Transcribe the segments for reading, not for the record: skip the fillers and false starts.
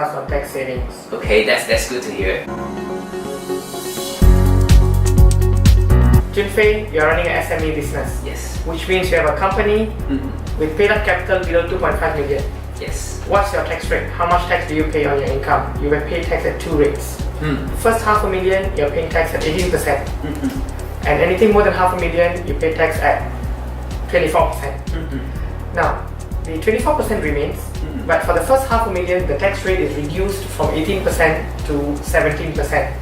discuss on tax savings. Okay, that's good to hear. Junfei, you're running an SME business. Yes. Which means you have a company with paid up capital below 2.5 million. Yes. What's your tax rate? How much tax do you pay on your income? You will pay tax at two rates. First $500,000, you're paying tax at 18%. And anything more than $500,000, you pay tax at 24%. Now, the 24% remains, but for the first $500,000, the tax rate is reduced from 18% to 17%.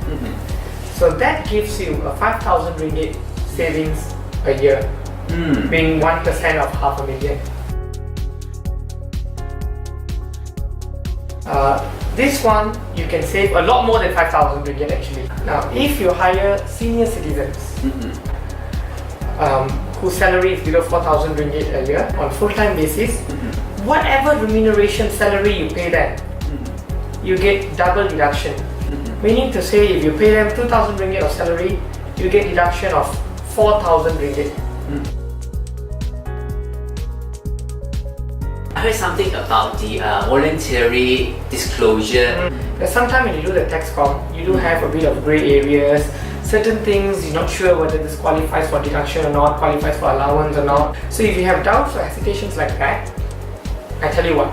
So that gives you a 5,000 ringgit savings a year, being 1% of $500,000. This one, you can save a lot more than 5,000 ringgit actually. Now, if you hire senior citizens whose salary is below 4,000 ringgit a year on full-time basis, whatever remuneration salary you pay them, you get double deduction. Meaning to say, if you pay them 2,000 ringgit of salary, you get deduction of 4,000 ringgit. I heard something about the voluntary disclosure. Sometimes when you do the tax form, you do have a bit of grey areas. Certain things you're not sure whether this qualifies for deduction or not, qualifies for allowance or not. So if you have doubts or hesitations like that, I tell you what,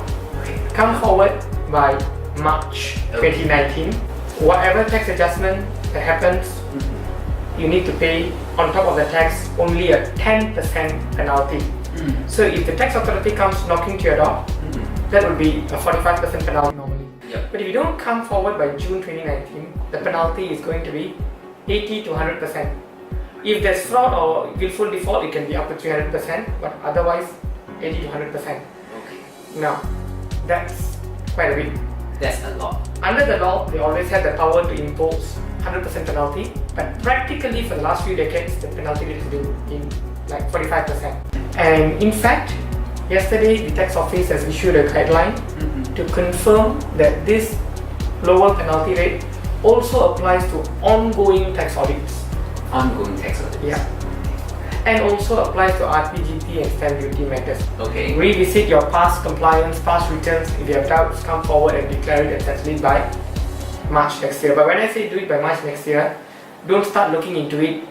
come forward by March 2019. Whatever tax adjustment that happens, you need to pay on top of the tax only a 10% penalty. So if the tax authority comes knocking to your door, that would be a 45% penalty normally. But if you don't come forward by June 2019, the penalty is going to be 80 to 100%. If there's fraud or willful default, it can be up to 300%, but otherwise 80 to 100%. Now, that's quite a bit. That's a lot. Under the law, they always have the power to impose 100% penalty, but practically for the last few decades, the penalty rate has been in like 45%. And in fact, yesterday the tax office has issued a guideline to confirm that this lower penalty rate also applies to ongoing tax audits. Ongoing tax audits. Yeah. And also applies to RPGT and stamp duty matters. Okay. Revisit your past compliance, past returns. If you have doubts, come forward and declare it essentially by March next year. But when I say do it by March next year, don't start looking into it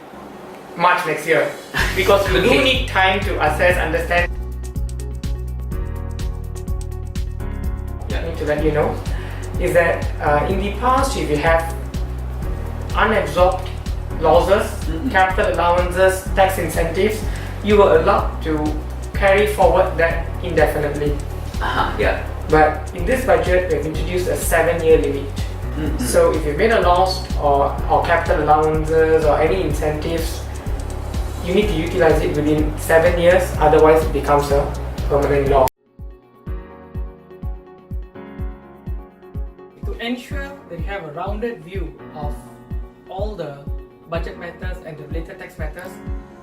March next year, because you do need time to assess, understand. I need to let you know is that in the past, if you have unabsorbed losses, capital allowances, tax incentives, you were allowed to carry forward that indefinitely. But in this budget, we've introduced a 7-year limit. So if you made a loss or capital allowances or any incentives, you need to utilize it within 7 years, otherwise it becomes a permanent law. To ensure that you have a rounded view of all the budget matters and the related tax matters,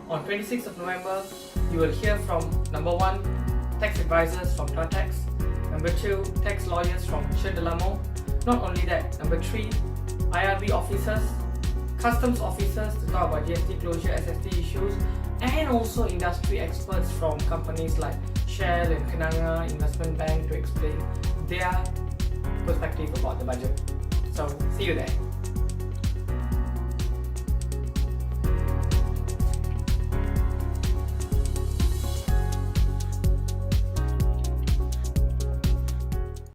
on 26th of November, you will hear from number 1, tax advisors from TraTax, number 2, tax lawyers from Sher Delamo. Not only that, number 3, IRB officers, customs officers to talk about GST closure, SST issues, and also industry experts from companies like Shell and Kannaa Investment Bank to explain their perspective about the budget. So, see you there.